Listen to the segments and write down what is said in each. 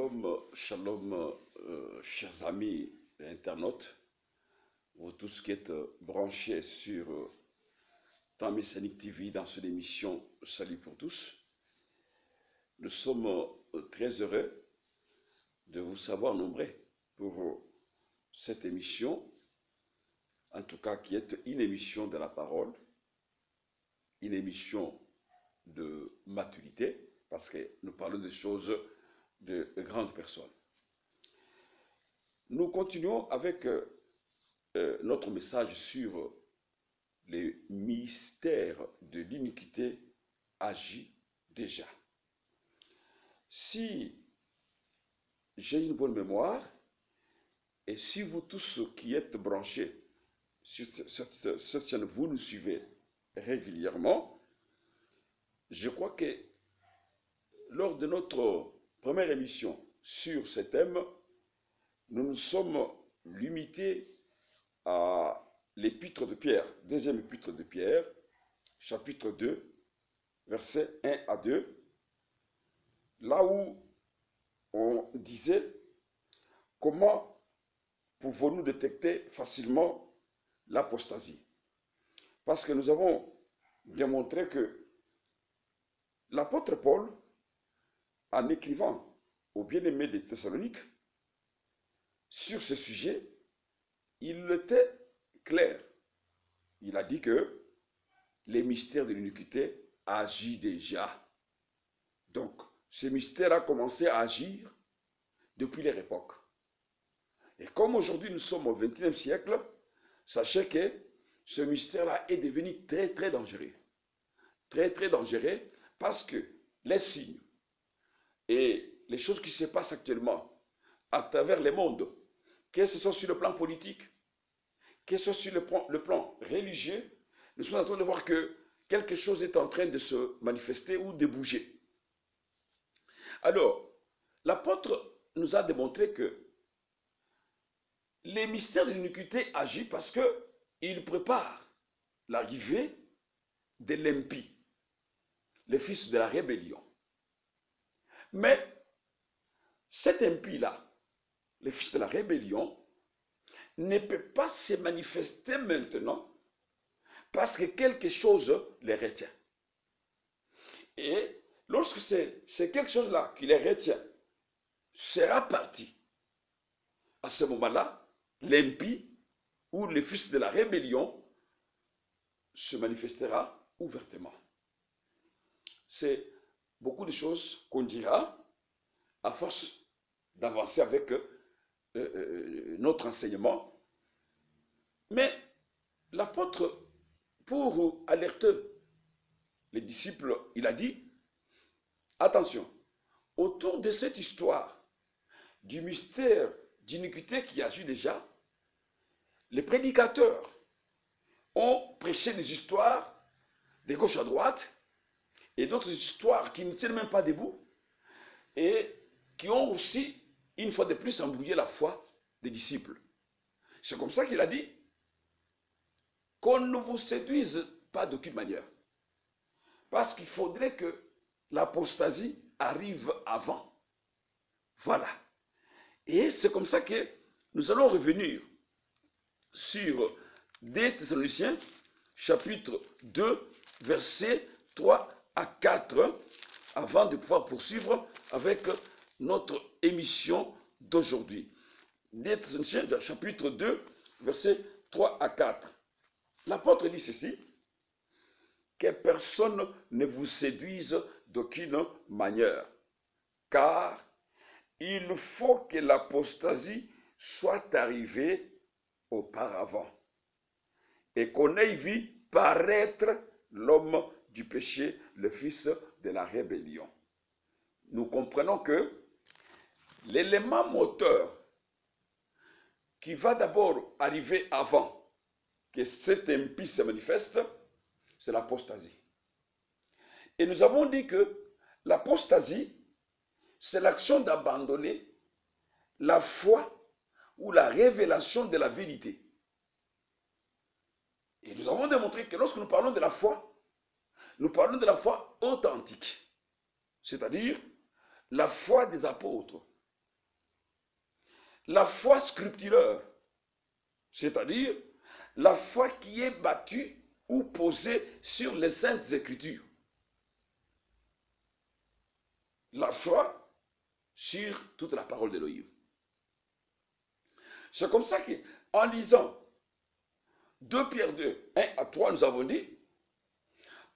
Shalom, shalom, chers amis et internautes, vous tous qui êtes branchés sur Temps Messianique TV dans cette émission Salut pour tous. Nous sommes très heureux de vous savoir nombreux pour cette émission, en tout cas qui est une émission de la parole, une émission de maturité, parce que nous parlons des choses de grandes personnes. Nous continuons avec notre message sur les mystères de l'iniquité agit déjà. Si j'ai une bonne mémoire, et si vous tous qui êtes branchés sur cette chaîne, vous nous suivez régulièrement, je crois que lors de notre première émission sur ce thème, nous nous sommes limités à l'épître de Pierre, deuxième épître de Pierre, chapitre 2, versets 1 à 2, là où on disait comment pouvons-nous détecter facilement l'apostasie. Parce que nous avons démontré que l'apôtre Paul, en écrivant aux bien-aimés des Thessaloniques sur ce sujet, il était clair. Il a dit que les mystères de l'iniquité agissent déjà. Donc, ce mystère a commencé à agir depuis leur époque. Et comme aujourd'hui nous sommes au XXIe siècle, sachez que ce mystère-là est devenu très très dangereux. Très très dangereux parce que les signes et les choses qui se passent actuellement à travers le monde, que ce soit sur le plan politique, que ce soit sur le plan religieux, nous sommes en train de voir que quelque chose est en train de se manifester ou de bouger. Alors, l'apôtre nous a démontré que les mystères de l'iniquité agissent parce qu'ils préparent l'arrivée de l'impie, le fils de la rébellion. Mais cet impie-là, le fils de la rébellion, ne peut pas se manifester maintenant parce que quelque chose les retient. Et lorsque c'est quelque chose-là qui les retient sera parti, à ce moment-là, l'impie ou le fils de la rébellion se manifestera ouvertement. C'est beaucoup de choses qu'on dira à force d'avancer avec notre enseignement. Mais l'apôtre, pour alerter les disciples, il a dit, attention, autour de cette histoire du mystère d'iniquité qui agit déjà, les prédicateurs ont prêché des histoires de gauche à droite et d'autres histoires qui ne tiennent même pas debout et qui ont aussi, une fois de plus, embrouillé la foi des disciples. C'est comme ça qu'il a dit qu'on ne vous séduise pas d'aucune manière. Parce qu'il faudrait que l'apostasie arrive avant. Voilà. Et c'est comme ça que nous allons revenir sur 2 Thessaloniciens, chapitre 2, versets 3 à 4, avant de pouvoir poursuivre avec notre émission d'aujourd'hui. 2 Thessaloniciens, chapitre 2, versets 3 à 4. L'apôtre dit ceci, que personne ne vous séduise d'aucune manière, car il faut que l'apostasie soit arrivée auparavant, et qu'on ait vu paraître l'homme du péché, le fils de la rébellion. Nous comprenons que l'élément moteur qui va d'abord arriver avant que cet impie se manifeste, c'est l'apostasie. Et nous avons dit que l'apostasie, c'est l'action d'abandonner la foi ou la révélation de la vérité. Et nous avons démontré que lorsque nous parlons de la foi, nous parlons de la foi authentique, c'est-à-dire la foi des apôtres, la foi scripturaire, c'est-à-dire la foi qui est battue ou posée sur les saintes écritures. La foi sur toute la parole d'Élohim. C'est comme ça qu'en lisant 2 Pierre 2, 1 à 3, nous avons dit,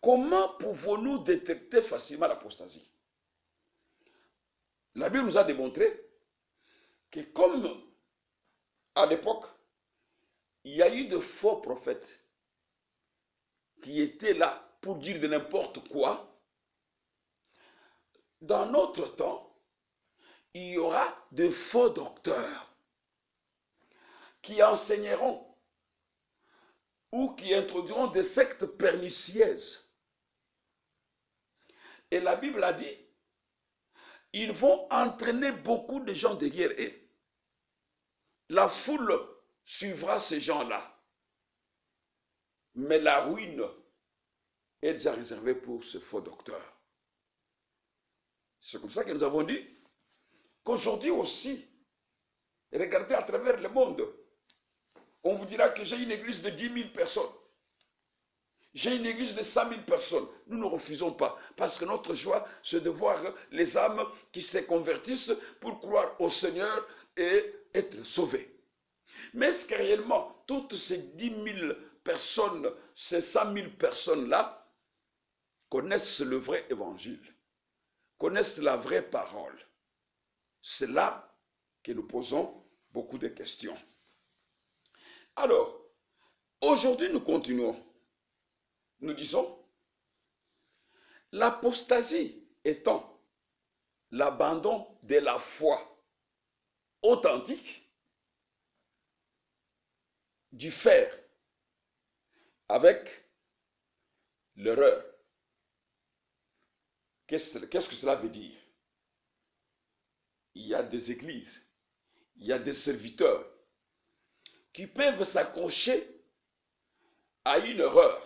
comment pouvons-nous détecter facilement l'apostasie? La Bible nous a démontré que comme à l'époque, il y a eu de faux prophètes qui étaient là pour dire de n'importe quoi, dans notre temps, il y aura de faux docteurs qui enseigneront ou qui introduiront des sectes pernicieuses. Et la Bible a dit, ils vont entraîner beaucoup de gens derrière eux. La foule suivra ces gens-là. Mais la ruine est déjà réservée pour ce faux docteur. C'est comme ça que nous avons dit qu'aujourd'hui aussi, regardez à travers le monde, on vous dira que j'ai une église de 10 000 personnes. J'ai une église de 100 000 personnes. Nous ne refusons pas, parce que notre joie, c'est de voir les âmes qui se convertissent pour croire au Seigneur et être sauvées. Mais est-ce que réellement, toutes ces 10 000 personnes, ces 100 000 personnes-là, connaissent le vrai évangile, connaissent la vraie parole? C'est là que nous posons beaucoup de questions. Alors, aujourd'hui, nous continuons. Nous disons, l'apostasie étant l'abandon de la foi authentique du faire avec l'erreur. Qu'est-ce que cela veut dire? Il y a des églises, il y a des serviteurs qui peuvent s'accrocher à une erreur,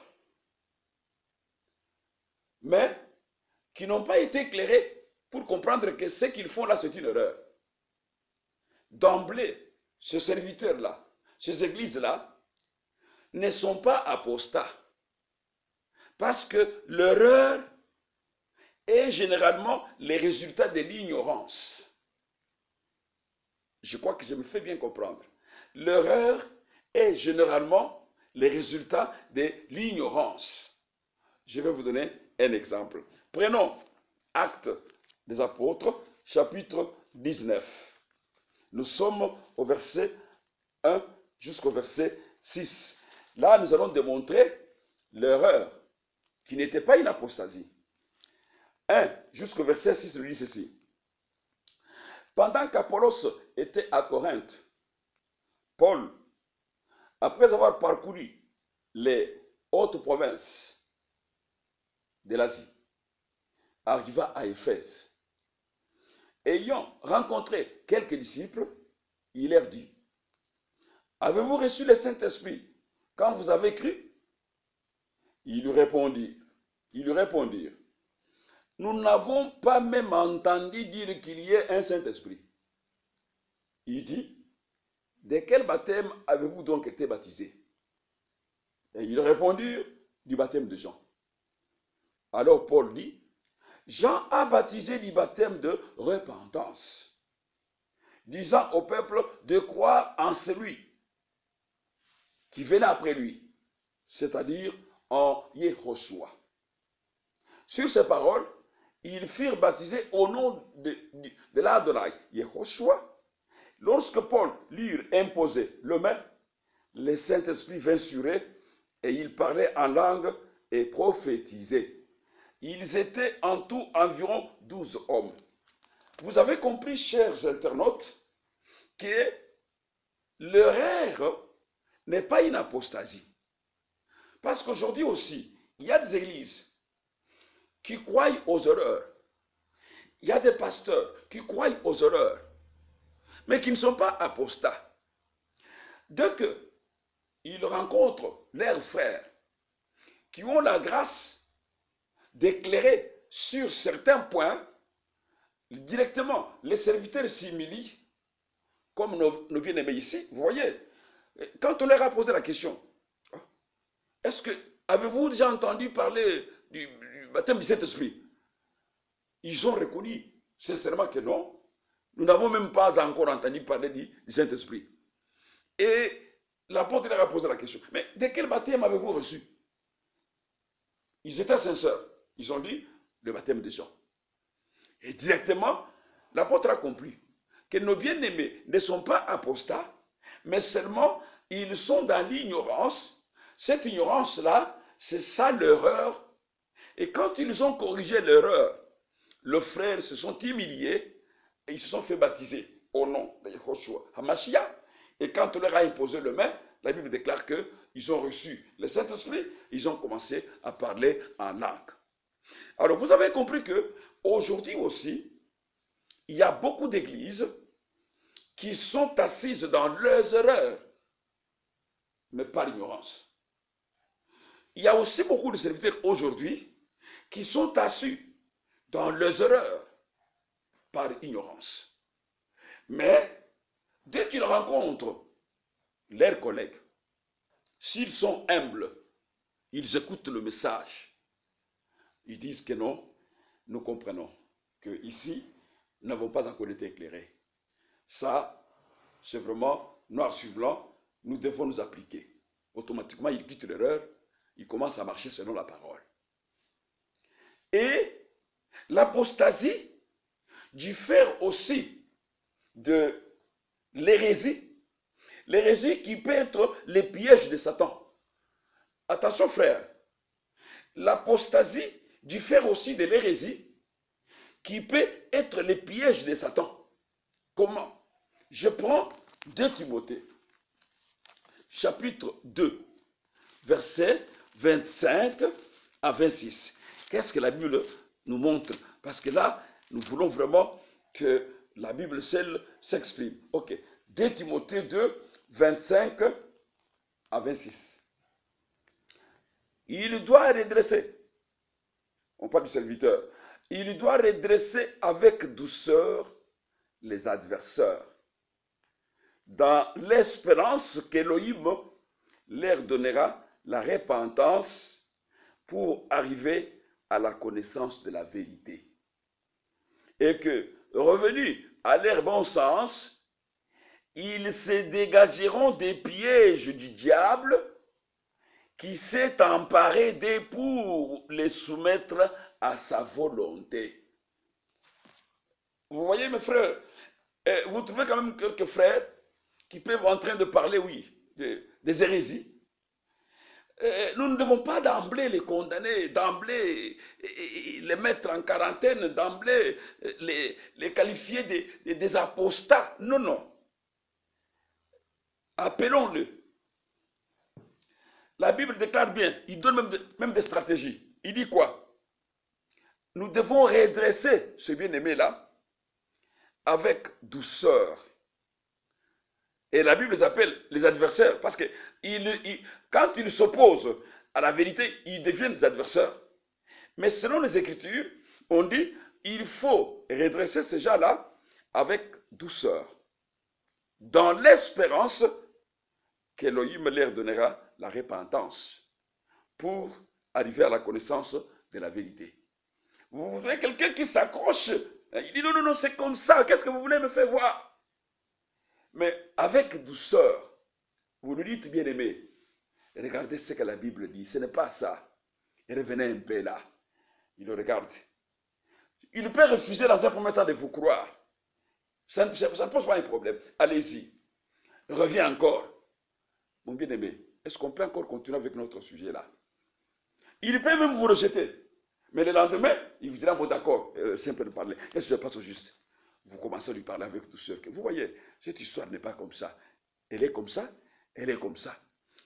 mais qui n'ont pas été éclairés pour comprendre que ce qu'ils font là, c'est une erreur. D'emblée, ces serviteurs-là, ces églises-là, ne sont pas apostats. Parce que l'erreur est généralement le résultat de l'ignorance. Je crois que je me fais bien comprendre. L'erreur est généralement le résultat de l'ignorance. Je vais vous donner un exemple. Prenons Actes des Apôtres, chapitre 19. Nous sommes au verset 1 jusqu'au verset 6. Là, nous allons démontrer l'erreur qui n'était pas une apostasie. 1 jusqu'au verset 6 nous dit ceci. Pendant qu'Apollos était à Corinthe, Paul, après avoir parcouru les hautes provinces de l'Asie, arriva à Éphèse. Ayant rencontré quelques disciples, il leur dit, avez-vous reçu le Saint-Esprit quand vous avez cru? Ils lui répondirent, nous n'avons pas même entendu dire qu'il y ait un Saint-Esprit. Il dit, de quel baptême avez-vous donc été baptisés? Et ils répondirent, du baptême de Jean. Alors Paul dit, Jean a baptisé du baptême de repentance, disant au peuple de croire en celui qui venait après lui, c'est-à-dire en Yehoshua. Sur ces paroles, ils furent baptisés au nom de l'Adonai, Yehoshua. Lorsque Paul lui imposait le main, le Saint-Esprit vint sur eux et ils parlaient en langue et prophétisaient. Ils étaient en tout environ 12 hommes. Vous avez compris, chers internautes, que l'erreur n'est pas une apostasie. Parce qu'aujourd'hui aussi, il y a des églises qui croient aux erreurs. Il y a des pasteurs qui croient aux erreurs, mais qui ne sont pas apostats. Dès qu'ils rencontrent leurs frères qui ont la grâce d'éclairer sur certains points, directement, les serviteurs s'humilient comme nos bien-aimés ici, vous voyez, quand on leur a posé la question, est-ce que, avez-vous déjà entendu parler du baptême du Saint-Esprit? Ils ont reconnu sincèrement que non. Nous n'avons même pas encore entendu parler du Saint-Esprit. Et l'apôtre leur a posé la question, mais de quel baptême avez-vous reçu? Ils étaient sincères. Ils ont dit, le baptême de Jean. Et directement, l'apôtre a compris que nos bien-aimés ne sont pas apostats, mais seulement ils sont dans l'ignorance. Cette ignorance-là, c'est ça l'erreur. Et quand ils ont corrigé l'erreur, leurs frères se sont humiliés et ils se sont fait baptiser au nom de Yahushua HaMashiach. Et quand on leur a imposé le main, la Bible déclare qu'ils ont reçu le Saint-Esprit, ils ont commencé à parler en langue. Alors vous avez compris que aujourd'hui aussi, il y a beaucoup d'églises qui sont assises dans leurs erreurs, mais par ignorance. Il y a aussi beaucoup de serviteurs aujourd'hui qui sont assis dans leurs erreurs, par ignorance. Mais dès qu'ils rencontrent leurs collègues, s'ils sont humbles, ils écoutent le message. Ils disent que non, nous comprenons que ici, nous n'avons pas encore été éclairés. Ça, c'est vraiment noir sur blanc, nous devons nous appliquer. Automatiquement, ils quittent l'erreur, ils commencent à marcher selon la parole. Et l'apostasie diffère aussi de l'hérésie. L'hérésie qui peut être les pièges de Satan. Attention frère, l'apostasie diffère aussi de l'hérésie qui peut être les pièges de Satan. Comment? Je prends 2 Timothée, chapitre 2, versets 25 à 26. Qu'est-ce que la Bible nous montre? Parce que là, nous voulons vraiment que la Bible seule s'exprime. Ok. 2 Timothée 2, 25 à 26. Il doit redresser, on parle du serviteur, il doit redresser avec douceur les adversaires, dans l'espérance qu'Élohim leur donnera la repentance pour arriver à la connaissance de la vérité. Et que, revenus à leur bon sens, ils se dégageront des pièges du diable qui s'est emparé d'eux pour les soumettre à sa volonté. Vous voyez mes frères, vous trouvez quand même quelques frères qui peuvent en train de parler, oui, des hérésies. Nous ne devons pas d'emblée les condamner, d'emblée les mettre en quarantaine, d'emblée les qualifier des apostats. Non, non. Appelons-le. La Bible déclare bien, il donne même des stratégies. Il dit quoi? Nous devons redresser ce bien-aimé-là avec douceur. Et la Bible les appelle les adversaires parce que quand ils s'opposent à la vérité, ils deviennent des adversaires. Mais selon les Écritures, on dit il faut redresser ces gens-là avec douceur, dans l'espérance qu'Élohim leur donnera la repentance pour arriver à la connaissance de la vérité. Vous voyez quelqu'un qui s'accroche, il dit non, non, non, c'est comme ça, qu'est-ce que vous voulez me faire voir? Mais avec douceur, vous lui dites, bien aimé, regardez ce que la Bible dit, ce n'est pas ça. Revenez un peu là. Il le regarde. Il peut refuser dans un premier temps de vous croire. Ça ne pose pas un problème. Allez-y. Reviens encore. Mon bien-aimé, est-ce qu'on peut encore continuer avec notre sujet là? Il peut même vous rejeter. Mais le lendemain, il vous dira, bon d'accord, c'est un peu de parler. Qu'est-ce que je passe au juste? Vous commencez à lui parler avec douceur. Vous voyez, cette histoire n'est pas comme ça. Elle est comme ça, elle est comme ça.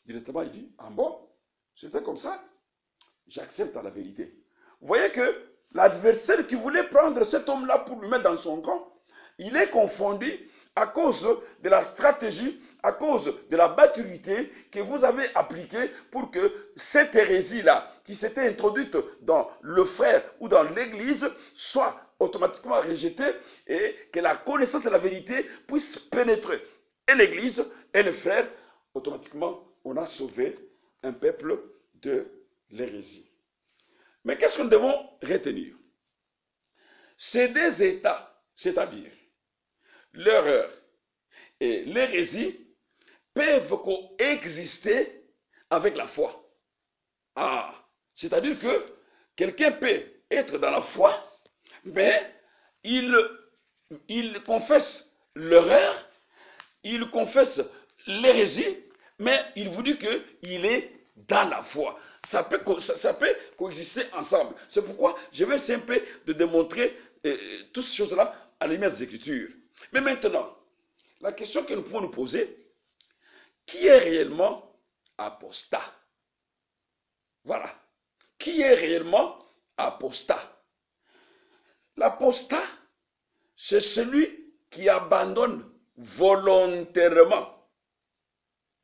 Directement, il dit, ah bon, c'était comme ça? J'accepte la vérité. Vous voyez que l'adversaire qui voulait prendre cet homme-là pour lui mettre dans son camp, il est confondu à cause de la stratégie, à cause de la maturité que vous avez appliquée pour que cette hérésie-là, qui s'était introduite dans le frère ou dans l'église, soit automatiquement rejeté et que la connaissance de la vérité puisse pénétrer. Et l'Église et les frères, automatiquement, on a sauvé un peuple de l'hérésie. Mais qu'est-ce que nous devons retenir? Ces deux états, c'est-à-dire l'erreur et l'hérésie, peuvent coexister avec la foi. Ah, c'est-à-dire que quelqu'un peut être dans la foi, mais il confesse l'erreur, il confesse l'hérésie, mais il vous dit qu'il est dans la foi. Ça peut coexister ensemble. C'est pourquoi je vais essayer un peu de démontrer toutes ces choses-là à la lumière des Écritures. Mais maintenant, la question que nous pouvons nous poser, qui est réellement apostat? Voilà. Qui est réellement apostat? L'apostat, c'est celui qui abandonne volontairement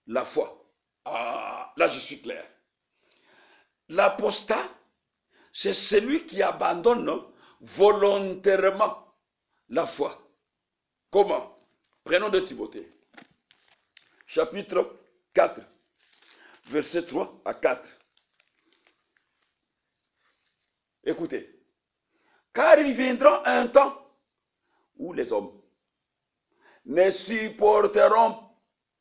la foi. Ah, là je suis clair. L'apostat, c'est celui qui abandonne volontairement la foi. Comment? Prenons de Timothée, chapitre 4, verset 3 à 4. Écoutez. Car il viendra un temps où les hommes ne supporteront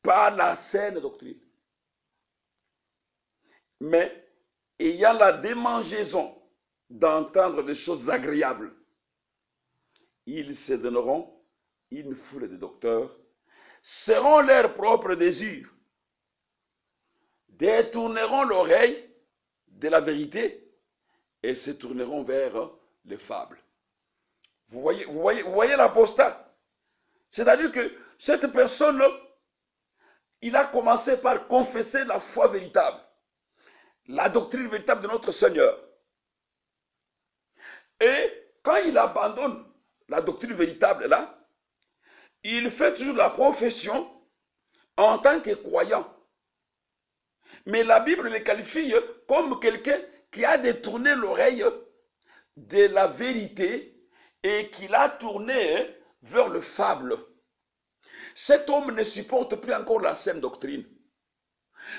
pas la saine doctrine, mais ayant la démangeaison d'entendre des choses agréables, ils se donneront une foule de docteurs, seront leurs propres désirs, détourneront l'oreille de la vérité et se tourneront vers les fables. Vous voyez l'apostat? C'est-à-dire que cette personne, il a commencé par confesser la foi véritable, la doctrine véritable de notre Seigneur. Et quand il abandonne la doctrine véritable là, il fait toujours la profession en tant que croyant. Mais la Bible le qualifie comme quelqu'un qui a détourné l'oreille de la vérité et qui l'a tourné vers le fable. Cet homme ne supporte plus encore la saine doctrine.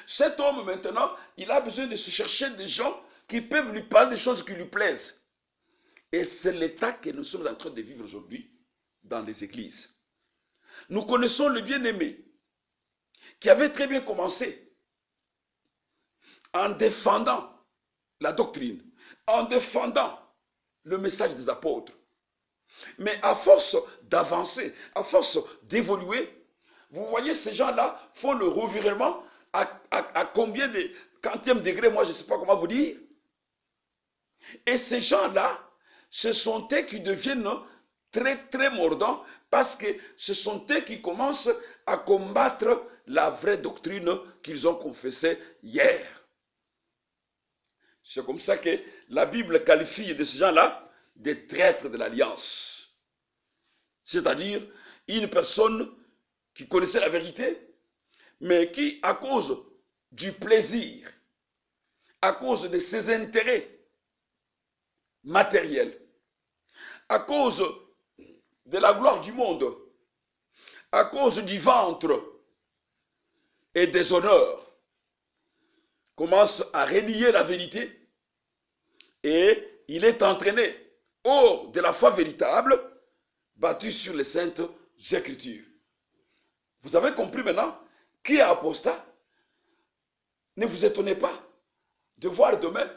Cet homme maintenant, il a besoin de se chercher des gens qui peuvent lui parler des choses qui lui plaisent. Et c'est l'état que nous sommes en train de vivre aujourd'hui dans les églises. Nous connaissons le bien-aimé qui avait très bien commencé en défendant la doctrine, en défendant le message des apôtres. Mais à force d'avancer, à force d'évoluer, vous voyez, ces gens-là font le revirement à combien de quantième degré, moi je ne sais pas comment vous dire. Et ces gens-là, ce sont eux qui deviennent très très mordants parce que ce sont eux qui commencent à combattre la vraie doctrine qu'ils ont confessée hier. C'est comme ça que la Bible qualifie de ces gens-là des traîtres de l'alliance. C'est-à-dire une personne qui connaissait la vérité, mais qui, à cause du plaisir, à cause de ses intérêts matériels, à cause de la gloire du monde, à cause du ventre et des honneurs, commence à renier la vérité et il est entraîné hors de la foi véritable, battu sur les saintes écritures. Vous avez compris maintenant qui est apostat? Ne vous étonnez pas de voir demain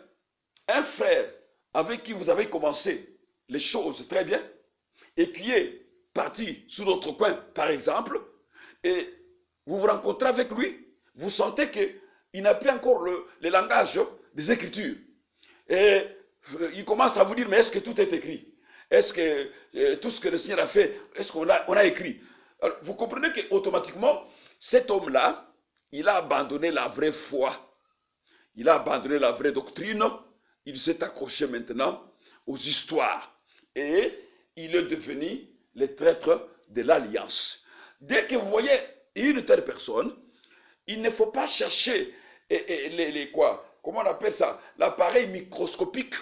un frère avec qui vous avez commencé les choses très bien et qui est parti sous notre coin, par exemple, et vous vous rencontrez avec lui, vous sentez qu'il n'a plus encore le langage des Écritures. Et il commence à vous dire, mais est-ce que tout est écrit? Est-ce que tout ce que le Seigneur a fait, est-ce qu'on a écrit? Alors, vous comprenez qu'automatiquement, cet homme-là, il a abandonné la vraie foi. Il a abandonné la vraie doctrine. Il s'est accroché maintenant aux histoires. Et il est devenu le traître de l'alliance. Dès que vous voyez une telle personne, il ne faut pas chercher comment on appelle ça, l'appareil microscopique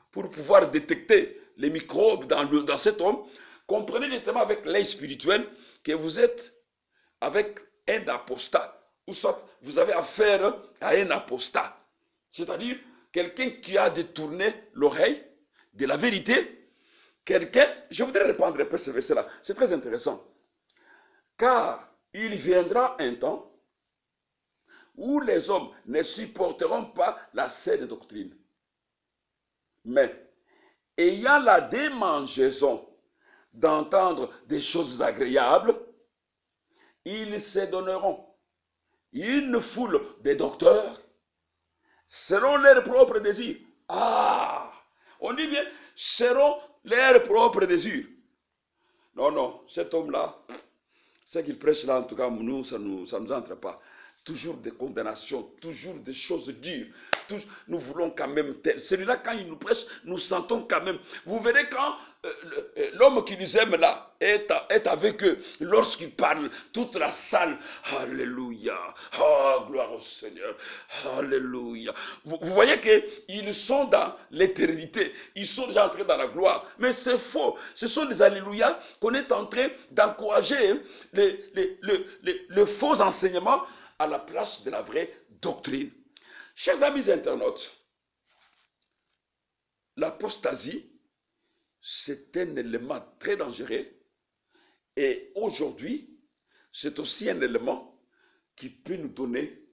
pour pouvoir détecter les microbes dans cet homme, comprenez directement avec l'œil spirituel que vous êtes avec un apostat, ou soit vous avez affaire à un apostat, c'est-à-dire quelqu'un qui a détourné l'oreille de la vérité, quelqu'un, je voudrais répondre un peu ce verset-là, c'est très intéressant, car il viendra un temps où les hommes ne supporteront pas la saine doctrine, mais ayant la démangeaison d'entendre des choses agréables, ils se donneront une foule de docteurs selon leurs propres désirs. Ah, on dit bien, selon leurs propres désirs. Non, non, cet homme-là, ce qu'il prêche là, en tout cas, nous, ça nous entre pas. Toujours des condamnations, toujours des choses dures. Nous voulons quand même tel. Celui-là, quand il nous prêche, nous sentons quand même. Vous verrez quand l'homme qui nous aime là est avec eux, lorsqu'il parle, toute la salle, alléluia, oh, gloire au Seigneur, alléluia. Vous voyez qu'ils sont dans l'éternité, ils sont déjà entrés dans la gloire. Mais c'est faux. Ce sont des alléluia qu'on est en train d'encourager le faux enseignement à la place de la vraie doctrine. Chers amis internautes, l'apostasie, c'est un élément très dangereux et aujourd'hui, c'est aussi un élément qui peut nous donner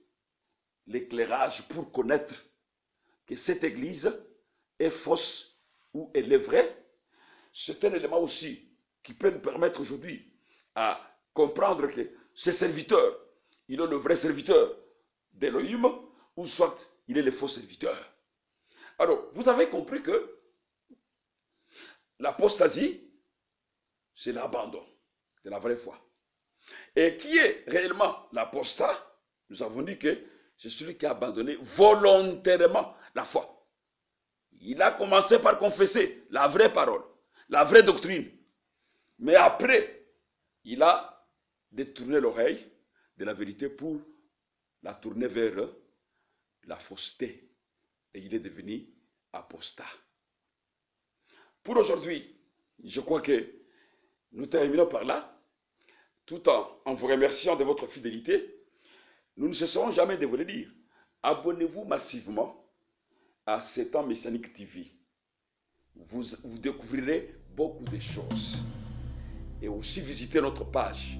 l'éclairage pour connaître que cette église est fausse ou elle est vraie. C'est un élément aussi qui peut nous permettre aujourd'hui à comprendre que ces serviteurs, il est le vrai serviteur d'Élohim, ou soit il est le faux serviteur. Alors, vous avez compris que l'apostasie, c'est l'abandon de la vraie foi. Et qui est réellement l'apostat? Nous avons dit que c'est celui qui a abandonné volontairement la foi. Il a commencé par confesser la vraie parole, la vraie doctrine. Mais après, il a détourné l'oreille de la vérité pour la tourner vers la fausseté. Et il est devenu apostat. Pour aujourd'hui, je crois que nous terminons par là. Tout en vous remerciant de votre fidélité, nous ne cesserons jamais de vous le dire. Abonnez-vous massivement à 7 ans Messianique TV. Vous découvrirez beaucoup de choses. Et aussi visitez notre page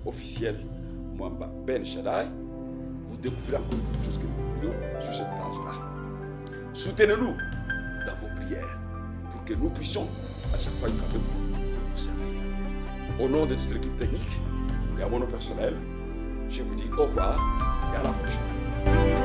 officielle Mwamba Ben Shaddai. Vous découvrirez encore beaucoup de choses que nous publions sur cette page-là. Soutenez-nous dans vos prières pour que nous puissions à chaque fois être avec vous servir. Au nom de toute l'équipe technique et à mon nom personnel, je vous dis au revoir et à la prochaine.